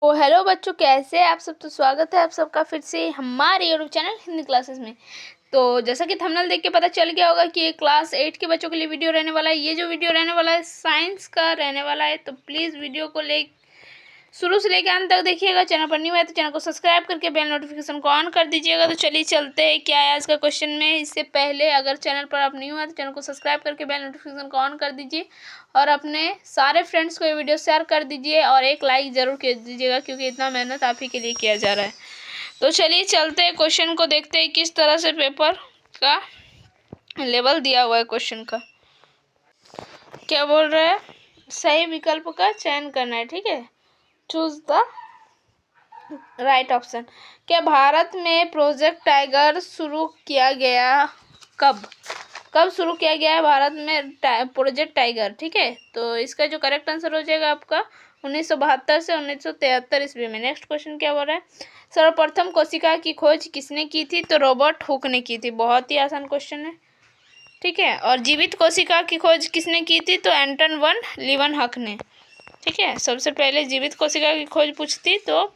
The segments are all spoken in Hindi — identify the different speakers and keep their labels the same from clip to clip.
Speaker 1: तो हेलो बच्चों, कैसे हैं आप सब। तो स्वागत है आप सबका फिर से हमारे यूट्यूब चैनल हिंदी क्लासेस में। तो जैसा कि थंबनेल देख के पता चल गया होगा कि ये क्लास 8 के बच्चों के लिए वीडियो रहने वाला है। ये जो वीडियो रहने वाला है साइंस का रहने वाला है। तो प्लीज़ वीडियो को शुरू से लेकर अंत तक देखिएगा। चैनल पर न्यू है तो चैनल को सब्सक्राइब करके बेल नोटिफिकेशन को ऑन कर दीजिएगा। तो चलिए चलते हैं क्या है आज का क्वेश्चन में। इससे पहले अगर चैनल पर आप न्यू है तो चैनल को सब्सक्राइब करके बेल नोटिफिकेशन को ऑन कर दीजिए और अपने सारे फ्रेंड्स को ये वीडियो शेयर कर दीजिए और एक लाइक ज़रूर कर दीजिएगा, क्योंकि इतना मेहनत आप ही के लिए किया जा रहा है। तो चलिए चलते हैं क्वेश्चन को देखते हैं किस तरह से पेपर का लेवल दिया हुआ है। क्वेश्चन का क्या बोल रहा है, सही विकल्प का चयन करना है। ठीक है, चूज द राइट ऑप्शन। क्या भारत में प्रोजेक्ट टाइगर शुरू किया गया कब कब शुरू किया गया है भारत में प्रोजेक्ट टाइगर। ठीक है, तो इसका जो करेक्ट आंसर हो जाएगा आपका 1972 से 1973 ईस्वी में। नेक्स्ट क्वेश्चन क्या बोल रहा है, सर्वप्रथम कोशिका की खोज किसने की थी। तो रॉबर्ट हुक ने की थी। बहुत ही आसान क्वेश्चन है। ठीक है, और जीवित कोशिका की खोज किसने की थी। तो एंटन वन लीवन-हक ने। ठीक है, सबसे पहले जीवित कोशिका की खोज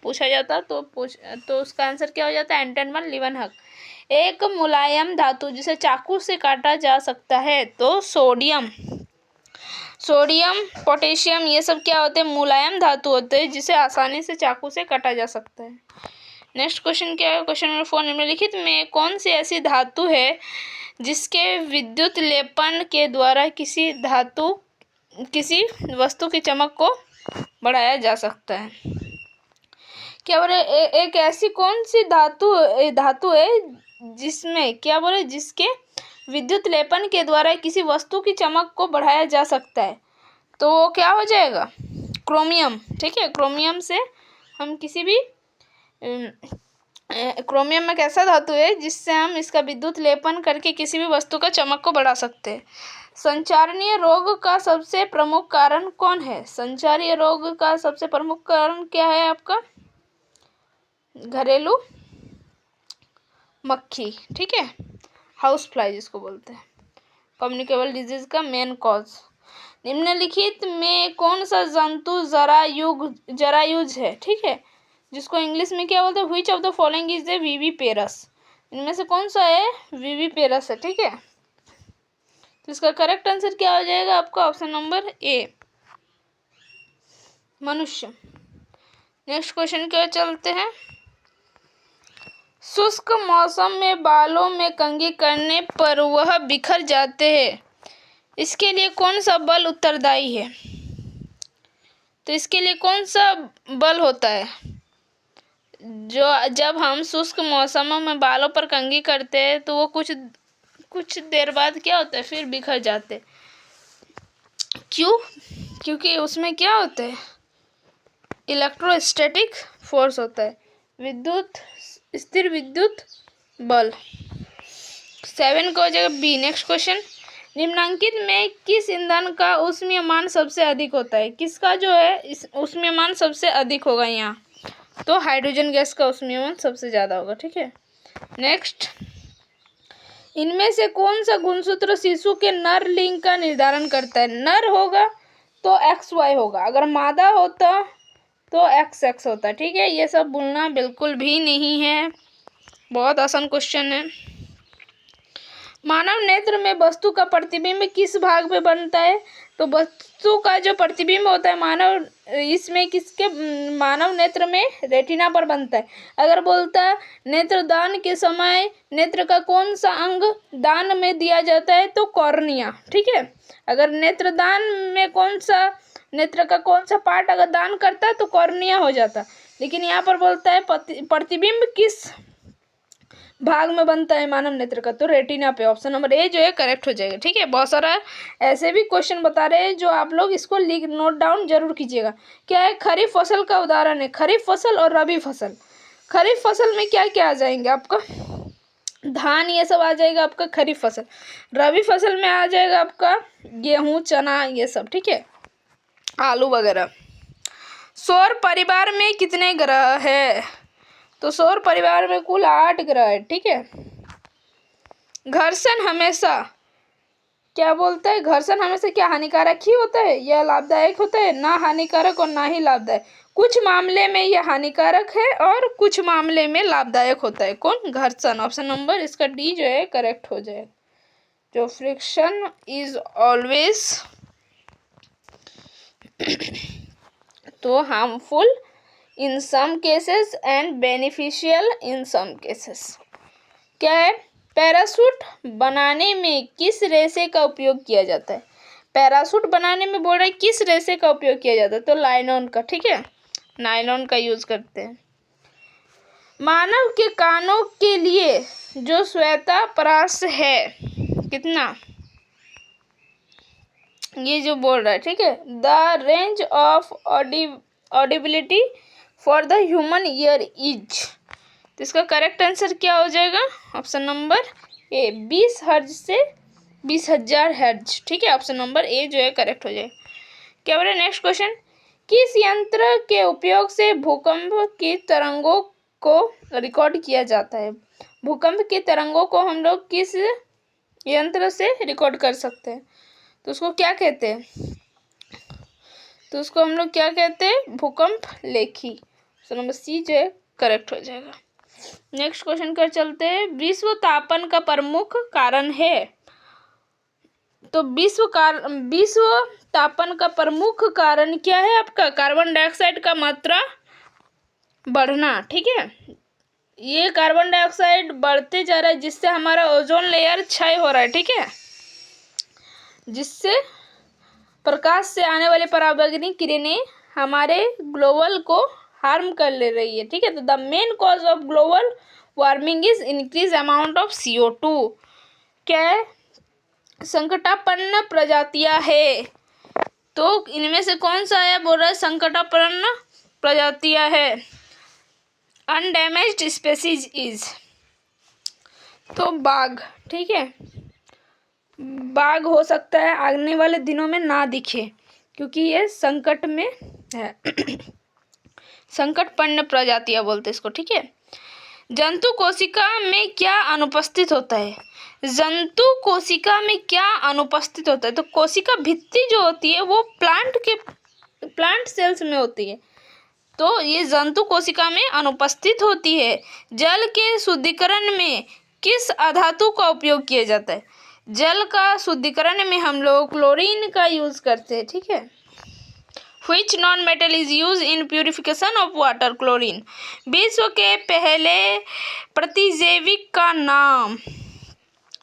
Speaker 1: पूछा जाता तो उसका आंसर क्या हो जाता है, एंटन वन लीवन-हक। एक मुलायम धातु जिसे चाकू से काटा जा सकता है। तो सोडियम पोटेशियम ये सब क्या होते हैं, मुलायम धातु होते हैं जिसे आसानी से चाकू से काटा जा सकता है। नेक्स्ट क्वेश्चन क्या है, क्वेश्चन नंबर 4, निम्नलिखित में कौन सी ऐसी धातु है जिसके विद्युत लेपन के द्वारा किसी वस्तु की चमक को बढ़ाया जा सकता है। क्या बोले, एक ऐसी कौन सी धातु है जिसमें क्या बोले जिसके विद्युत लेपन के द्वारा किसी वस्तु की चमक को बढ़ाया जा सकता है। तो वो क्या हो जाएगा, क्रोमियम। ठीक है, क्रोमियम से हम किसी भी क्रोमियम में कैसा धातु है जिससे हम इसका विद्युत लेपन करके किसी भी वस्तु का चमक को बढ़ा सकते हैं। संचारणीय रोग का सबसे प्रमुख कारण कौन है। संचारीय रोग का सबसे प्रमुख कारण क्या है आपका, घरेलू मक्खी। ठीक है, हाउस फ्लाई जिसको बोलते हैं, कम्युनिकेबल डिजीज का मेन कॉज। निम्नलिखित में कौन सा जंतु जरायुज है। ठीक है, जिसको इंग्लिश में क्या बोलते हैं, which of the following is a viviparous. इनमें से कौन सा है, विविपेरस है। ठीक है, तो इसका करेक्ट आंसर क्या हो जाएगा आपका, ऑप्शन नंबर ए, मनुष्य। नेक्स्ट क्वेश्चन क्या चलते हैं, शुष्क मौसम में बालों में कंघी करने पर वह बिखर जाते हैं, इसके लिए कौन सा बल उत्तरदायी है। तो इसके लिए कौन सा बल होता है, जो जब हम शुष्क मौसमों में बालों पर कंघी करते हैं तो वो कुछ देर बाद क्या होता है, फिर बिखर जाते। क्यों, क्योंकि उसमें क्या होता है, इलेक्ट्रोस्टैटिक फोर्स होता है, स्थिर विद्युत बल। 7 का हो जाएगा बी। नेक्स्ट क्वेश्चन, निम्नांकित में किस ईंधन का ऊष्मीयमान सबसे अधिक होता है। किसका जो है इस ऊष्मीयमान सबसे अधिक होगा यहाँ, तो हाइड्रोजन गैस का ऊष्मीयमान सबसे ज़्यादा होगा। ठीक है, नेक्स्ट, इनमें से कौन सा गुणसूत्र शिशु के नर लिंग का निर्धारण करता है। नर होगा तो XY होगा, अगर मादा होता तो XX होता है। ठीक है, ये सब भूलना बिल्कुल भी नहीं है, बहुत आसान क्वेश्चन है। मानव नेत्र में वस्तु का प्रतिबिंब किस भाग में बनता है। तो वस्तु का जो प्रतिबिंब होता है मानव नेत्र में रेटिना पर बनता है। अगर बोलता है नेत्रदान के समय नेत्र का कौन सा अंग दान में दिया जाता है, तो कॉर्निया। ठीक है, अगर नेत्रदान में नेत्र का कौन सा पार्ट अगर दान करता है तो कॉर्निया हो जाता। लेकिन यहाँ पर बोलता है प्रतिबिंब किस भाग में बनता है मानव नेत्र का, तो रेटिना पे। ऑप्शन नंबर ए जो है करेक्ट हो जाएगा। ठीक है, बहुत सारा ऐसे भी क्वेश्चन बता रहे हैं जो आप लोग इसको नोट डाउन जरूर कीजिएगा। क्या है, खरीफ फसल का उदाहरण है, खरीफ फसल और रबी फसल। खरीफ फसल में क्या क्या आ जाएंगे आपका, धान ये सब आ जाएगा आपका खरीफ फसल। रबी फसल में आ जाएगा आपका गेहूँ, चना ये सब। ठीक है, आलू वगैरह। सौर परिवार में कितने ग्रह है। तो सौर परिवार में कुल 8 ग्रह है। ठीक है, घर्षण हमेशा क्या बोलता है, घर्षण हमेशा क्या हानिकारक ही होता है या लाभदायक होता है, ना हानिकारक और ना ही लाभदायक। कुछ मामले में यह हानिकारक है और कुछ मामले में लाभदायक होता है। कौन? घर्षण। ऑप्शन नंबर इसका डी जो है करेक्ट हो जाएगा। जो फ्रिक्शन इज ऑलवेज तो harmful in some cases and beneficial in some cases. क्या है? पैराशूट बनाने में किस रेशे का उपयोग किया जाता है? पैराशूट बनाने में बोल रहे हैं किस रेशे का उपयोग किया जाता है? तो नायलॉन का। ठीक है, नायलॉन का यूज करते हैं। मानव के कानों के लिए जो श्वेता परास है कितना? ये जो बोल रहा है, ठीक है, the range of audibility for the human ear is. तो इसका करेक्ट आंसर क्या हो जाएगा? ऑप्शन नंबर ए, 20 हर्ज से 20,000 हर्ज। ठीक है, ऑप्शन नंबर ए जो है करेक्ट हो जाएगा। क्या बोल रहे हैं नेक्स्ट क्वेश्चन? किस यंत्र के उपयोग से भूकंप की तरंगों को रिकॉर्ड किया जाता है? भूकंप की तरंगों को हम लोग किस यंत्र से रिकॉर्ड कर सकते हैं? तो उसको क्या कहते हैं? तो उसको हम लोग क्या कहते हैं? भूकंप लेखी। ऑप्शन नंबर सी जो है करेक्ट हो जाएगा। नेक्स्ट क्वेश्चन कर चलते हैं। विश्व तापन का प्रमुख कारण है। तो विश्व तापन का प्रमुख कारण क्या है आपका? कार्बन डाइऑक्साइड का मात्रा बढ़ना। ठीक है, ये कार्बन डाइऑक्साइड बढ़ते जा रहा है जिससे हमारा ओजोन लेयर क्षय हो रहा है। ठीक है, जिससे प्रकाश से आने वाले पराबैंगनी किरणें हमारे ग्लोबल को हार्म कर ले रही है। ठीक है, तो the main cause of global warming is increase amount of CO2। क्या है? संकटापन्न प्रजातियां है। तो इनमें से कौन सा है? बोल रहा है संकटापन्न प्रजातियां है। Undamaged species is. तो बाघ। ठीक है, बाघ हो सकता है आने वाले दिनों में ना दिखे क्योंकि ये संकट में है। संकटपन्न प्रजातियां बोलते हैं इसको। ठीक है, जंतु कोशिका में क्या अनुपस्थित होता है? जंतु कोशिका में क्या अनुपस्थित होता है? तो कोशिका भित्ति जो होती है वो प्लांट सेल्स में होती है, तो ये जंतु कोशिका में अनुपस्थित होती है। जल के शुद्धिकरण में किस अधातु का उपयोग किया जाता है? जल का शुद्धिकरण में हम लोग क्लोरीन का यूज करते हैं। ठीक है, Which non-metal is used in purification of water? Chlorine. विश्व के पहले प्रतिजैविक का नाम?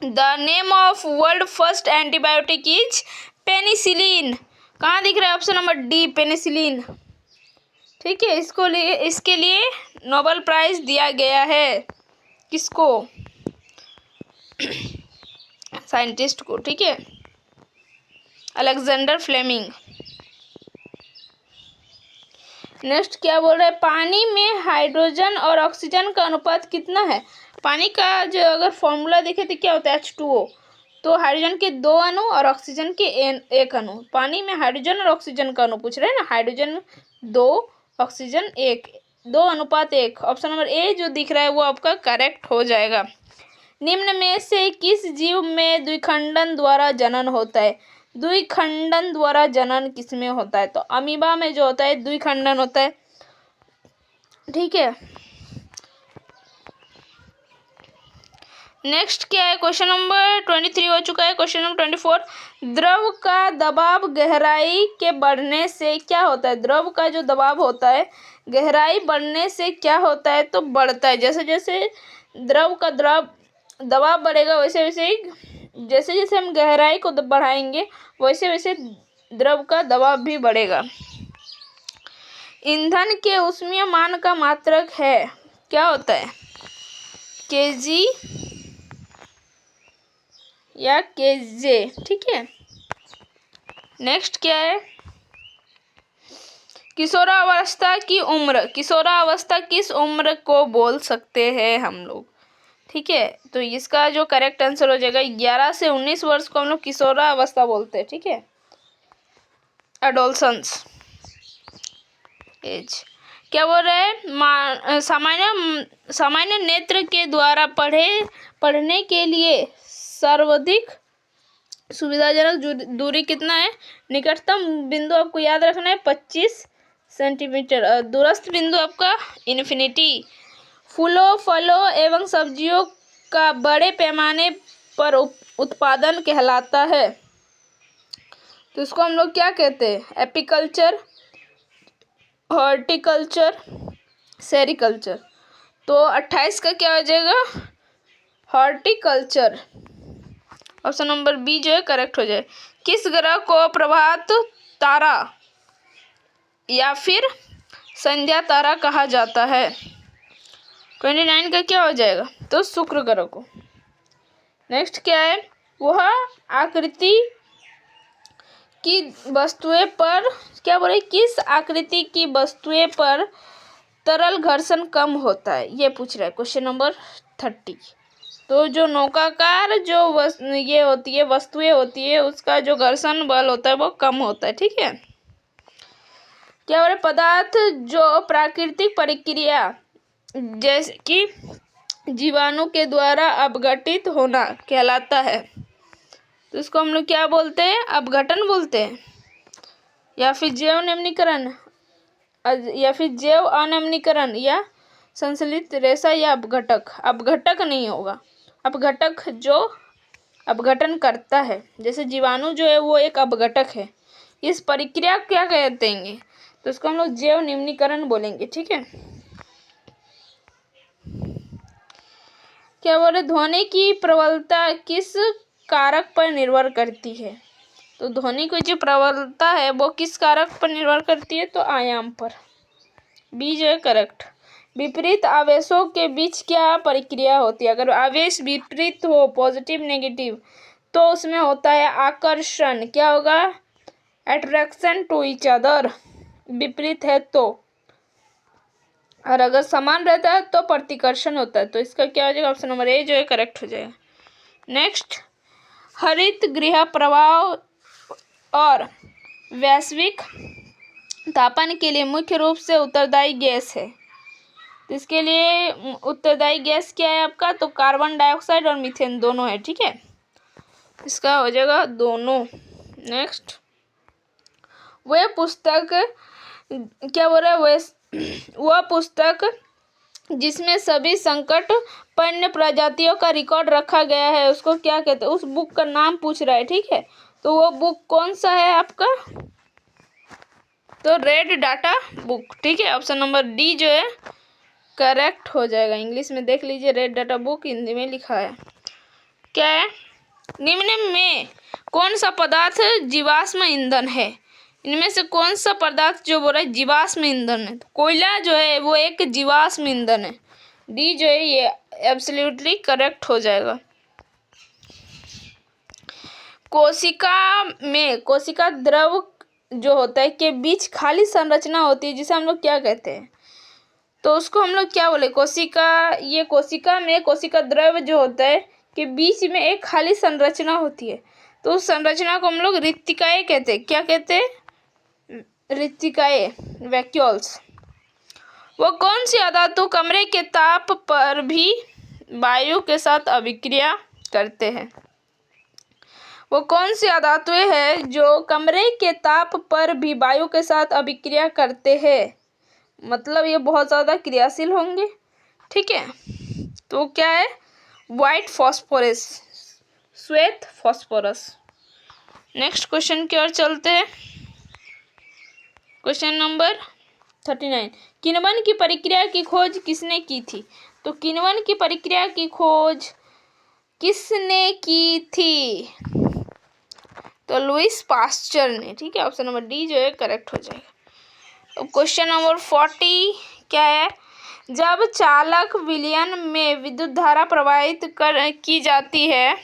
Speaker 1: The name of world first antibiotic is penicillin. कहाँ दिख रहा है? Option number D, penicillin. ठीक है, इसके लिए नोबेल प्राइज दिया गया है। किसको? साइंटिस्ट को। ठीक है, अलेक्जेंडर फ्लेमिंग। नेक्स्ट क्या बोल रहा है? पानी में हाइड्रोजन और ऑक्सीजन का अनुपात कितना है? पानी का जो अगर फॉर्मूला देखे तो क्या होता है? H2O। तो हाइड्रोजन के 2 अणु और ऑक्सीजन के 1 अणु। पानी में हाइड्रोजन और ऑक्सीजन का अणु पूछ रहे हैं ना। Hydrogen 2, oxygen 1, 2:1। Option number A जो दिख रहा है वो आपका करेक्ट हो जाएगा। निम्न में से किस जीव में द्विखंडन द्वारा जनन होता है? द्विखंडन द्वारा जनन किसमें होता है? तो अमीबा में जो होता है द्विखंडन होता है। ठीक है, नेक्स्ट क्या है? क्वेश्चन नंबर 23 हो चुका है। क्वेश्चन नंबर 24, द्रव का दबाव गहराई के बढ़ने से क्या होता है? द्रव का जो दबाव होता है गहराई बढ़ने से क्या होता है? तो बढ़ता है। जैसे जैसे द्रव का दबाव बढ़ेगा वैसे वैसे ही, जैसे जैसे हम गहराई को बढ़ाएंगे वैसे वैसे द्रव का दबाव भी बढ़ेगा। ईंधन के ऊष्मीय मान का मात्रक है, क्या होता है? kg या kJ। ठीक है, नेक्स्ट क्या है? किशोरावस्था की उम्र। किशोरावस्था किस उम्र को बोल सकते हैं हम लोग? ठीक है, तो इसका जो करेक्ट आंसर हो जाएगा 11 से 19 वर्ष को हम लोग किशोरावस्था बोलते हैं। ठीक है, एडोलसेंस एज। क्या बोल रहे हैं? सामान्य नेत्र के द्वारा पढ़ने के लिए सर्वाधिक सुविधाजनक दूरी कितना है? निकटतम बिंदु आपको याद रखना है 25 सेंटीमीटर। और दूरस्थ बिंदु आपका इन्फिनिटी। फूलों फलों एवं सब्जियों का बड़े पैमाने पर उत्पादन कहलाता है, तो इसको हम लोग क्या कहते हैं? Apiculture, horticulture, sericulture. तो 28 का क्या हो जाएगा? हॉर्टिकल्चर। ऑप्शन नंबर बी जो है करेक्ट हो जाए। किस ग्रह को प्रभात तारा या फिर संध्या तारा कहा जाता है? 29 का क्या हो जाएगा? तो शुक्र ग्रह को। नेक्स्ट क्या है? वह आकृति की वस्तुएं पर क्या बोले? किस आकृति की वस्तुएं पर तरल घर्षण कम होता है, ये पूछ रहा है क्वेश्चन नंबर 30। तो जो नौकाकार जो ये होती है, वस्तुएं होती है, उसका जो घर्षण बल होता है वो कम होता है। ठीक है। क्या बोले? पदार्थ जो प्राकृतिक प्रक्रिया जैसे कि जीवाणु के द्वारा अपघटित होना कहलाता है, तो इसको हम लोग क्या बोलते हैं? अपघटन बोलते हैं, या फिर जैव निम्नीकरण, या फिर जैव अनिम्नीकरण, या संश्लेषित रेशा, या अपघटक। अपघटक नहीं होगा, अपघटक जो अपघटन करता है, जैसे जीवाणु जो है वो एक अपघटक है। इस प्रक्रिया क्या कहते हैं? तो इसको हम लोग जैव निम्नीकरण बोलेंगे। ठीक है। क्या बोले? ध्वनि की प्रबलता किस कारक पर निर्भर करती है? तो ध्वनि की जो प्रबलता है वो किस कारक पर निर्भर करती है? तो आयाम पर। बी जो है करेक्ट। विपरीत आवेशों के बीच क्या प्रक्रिया होती है? अगर आवेश विपरीत हो, पॉजिटिव नेगेटिव, तो उसमें होता है आकर्षण। क्या होगा? Attraction to each other. विपरीत है तो, और अगर समान रहता है तो प्रतिकर्षण होता है। तो इसका क्या हो जाएगा? ऑप्शन नंबर ए जो है करेक्ट हो जाएगा। नेक्स्ट, हरित गृह प्रभाव और वैश्विक तापन के लिए मुख्य रूप से उत्तरदायी गैस है। तो इसके लिए उत्तरदायी गैस क्या है आपका? तो कार्बन डाइऑक्साइड और मीथेन दोनों है। ठीक है। इसका हो जाएगा दोनों। नेक्स्ट, वह पुस्तक क्या बोल रहा है? वह पुस्तक जिसमें सभी संकटपन्न प्रजातियों का रिकॉर्ड रखा गया है उसको क्या कहते हैं? उस बुक का नाम पूछ रहा है। ठीक है। तो वो बुक कौन सा है आपका? तो रेड डाटा बुक। ठीक है। ऑप्शन नंबर डी जो है करेक्ट हो जाएगा। इंग्लिश में देख लीजिए, रेड डाटा बुक, हिंदी में लिखा है। क्या है? निम्न में कौन सा पदार्थ जीवाश्म ईंधन है? इनमें से कौन सा पदार्थ जो बोल रहा है जीवाश्म ईंधन है? तो कोयला जो है वो एक जीवाश्म ईंधन है। डी जो है ये एब्सोल्युटली करेक्ट हो जाएगा। कोशिका में कोशिका द्रव जो होता है के बीच खाली संरचना होती है, जिसे हम लोग क्या कहते हैं? तो उसको हम लोग क्या बोले? कोशिका। ये कोशिका में कोशिका द्रव जो होता है के बीच में एक खाली संरचना होती है, तो उस संरचना को हम लोग रिक्तिकाएं कहते हैं। क्या कहते हैं? रिक्तिकाएं, वैक्यूल्स। वो कौन सी अधातु कमरे के ताप पर भी वायु के साथ अभिक्रिया करते हैं? वो कौन सी अधातुएं हैं जो कमरे के ताप पर भी वायु के साथ अभिक्रिया करते हैं? मतलब ये बहुत ज़्यादा क्रियाशील होंगे। ठीक है। तो क्या है? व्हाइट फॉस्फोरस, श्वेत फॉस्फोरस। नेक्स्ट क्वेश्चन की ओर चलते हैं। क्वेश्चन नंबर 39, किण्वन की प्रक्रिया की खोज किसने की थी? तो किण्वन की प्रक्रिया की खोज किसने की थी? तो लुईस पास्चर ने। ठीक है। ऑप्शन नंबर डी जो है करेक्ट हो जाएगा। अब क्वेश्चन नंबर 40 क्या है? जब चालक विलयन में विद्युत धारा प्रवाहित की जाती है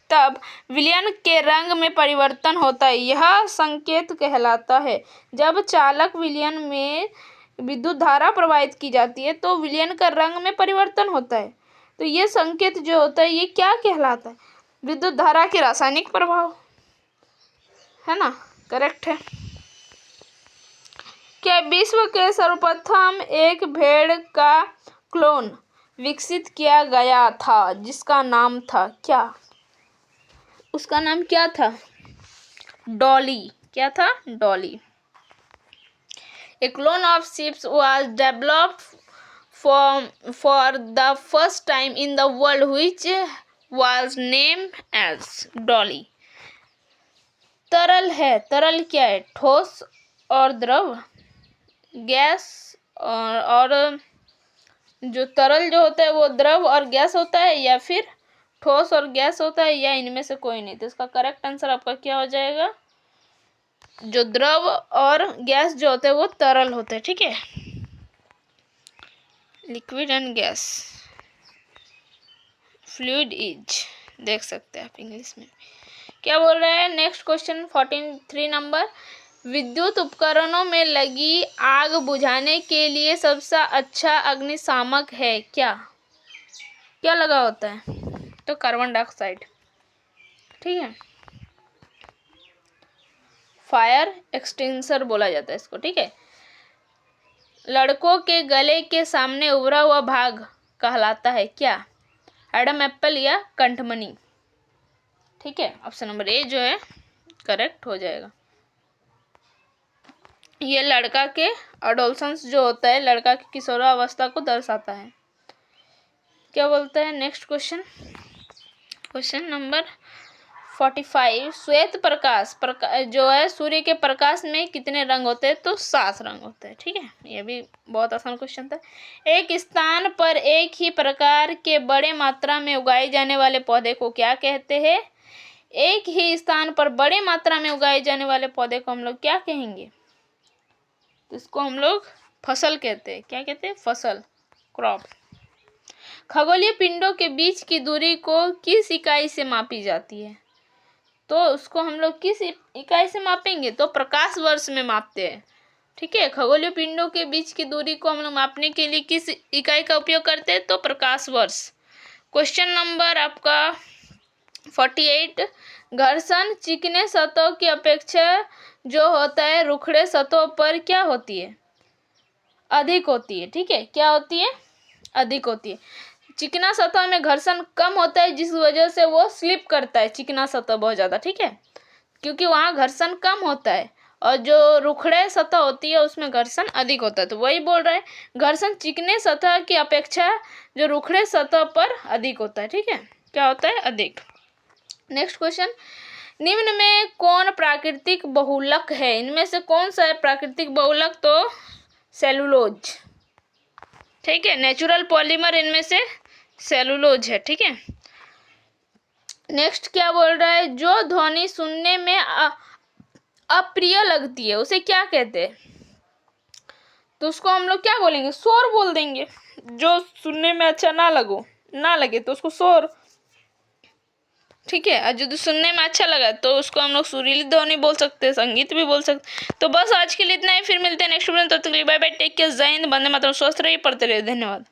Speaker 1: तब विलयन के रंग में परिवर्तन होता है, यह संकेत कहलाता है। जब चालक विलयन में विद्युत धारा प्रवाहित की जाती है तो विलयन का रंग में परिवर्तन होता है, तो ये संकेत जो होता है ये क्या कहलाता है? विद्युत धारा के रासायनिक प्रभाव, है ना? करेक्ट है। क्या विश्व के सर्वप्रथम एक भेड़ का क्लोन विकसित किया गया था जिसका नाम था क्या? उसका नाम क्या था? डॉली। क्या था? Dolly. A clone of ships was developed for the first time in the world, which was named as Dolly. तरल है, तरल क्या है? ठोस और द्रव, गैस और जो तरल जो होता है वो द्रव और गैस होता है, या फिर ठोस और गैस होता है, या इनमें से कोई नहीं। तो इसका करेक्ट आंसर आपका क्या हो जाएगा? जो द्रव और गैस जो होते हैं वो तरल होते हैं, ठीक है। Liquid and gas, fluid is, देख सकते हैं आप इंग्लिश में। क्या बोल रहे हैं नेक्स्ट क्वेश्चन 43 नंबर, विद्युत उपकरणों में लगी आग बुझाने के लिए सबसे अच्छा अग्निशामक है क्या? क्या लगा होता है? तो कार्बन डाइऑक्साइड, ठीक है। फायर एक्सटिंग्विशर बोला जाता है इसको, ठीक है। लड़कों के गले के सामने उभरा हुआ भाग कहलाता है क्या? एडम एप्पल या कंठमणि, ठीक है। ऑप्शन नंबर ए जो है करेक्ट हो जाएगा। ये लड़का के एडोलसेंस जो होता है, लड़का की किशोरावस्था को दर्शाता है। क्या बोलते हैं नेक्स्ट क्वेश्चन, क्वेश्चन नंबर 45, श्वेत प्रकाश जो है सूर्य के प्रकाश में कितने रंग होते हैं? तो 7 रंग होते हैं, ठीक है। ये भी बहुत आसान क्वेश्चन था। एक स्थान पर एक ही प्रकार के बड़े मात्रा में उगाए जाने वाले पौधे को क्या कहते हैं? एक ही स्थान पर बड़े मात्रा में उगाए जाने वाले पौधे को हम लोग क्या कहेंगे? तो इसको हम लोग फसल कहते हैं। क्या कहते हैं? फसल, क्रॉप। खगोलीय पिंडों के बीच की दूरी को किस इकाई से मापी जाती है? तो उसको हम लोग किस इकाई से मापेंगे? तो प्रकाश वर्ष में मापते हैं, ठीक है। खगोलीय पिंडों के बीच की दूरी को हम लोग मापने के लिए किस इकाई का उपयोग करते हैं? तो प्रकाश वर्ष। क्वेश्चन नंबर आपका 48, घर्षण चिकने सतहों की अपेक्षा जो होता है रुखड़े सतहों पर क्या होती है? अधिक होती है, ठीक है। क्या होती है? अधिक होती है। चिकना सतह में घर्षण कम होता है, जिस वजह से वो स्लिप करता है, चिकना सतह बहुत ज़्यादा, ठीक है, क्योंकि वहाँ घर्षण कम होता है। और जो रुखड़े सतह होती है उसमें घर्षण अधिक होता है। तो वही बोल रहा है, घर्षण चिकने सतह की अपेक्षा जो रुखड़े सतह पर अधिक होता है, ठीक है। क्या होता है? अधिक। नेक्स्ट क्वेश्चन, निम्न में कौन प्राकृतिक बहुलक है? इनमें से कौन सा है प्राकृतिक बहुलक? तो सेलुलोज, ठीक है। नेचुरल पॉलीमर इनमें से सेलुलोज है, ठीक है। नेक्स्ट क्या बोल रहा है, जो ध्वनि सुनने में अप्रिय लगती है उसे क्या कहते हैं? तो उसको हम लोग क्या बोलेंगे? शोर बोल देंगे। जो सुनने में अच्छा ना लगे तो उसको शोर, ठीक है। और जो सुनने में अच्छा लगा तो उसको हम लोग सुरीली ध्वनि बोल सकते हैं, संगीत भी बोल सकते हैं। तो बस आज के लिए इतना ही, फिर मिलते हैं नेक्स्ट वीडियो में। तब तक के लिए बाय बाय, टेक केयर, जय हिंद, वंदे मातरम, स्वस्थ रहिए, पढ़ते रहिए, धन्यवाद।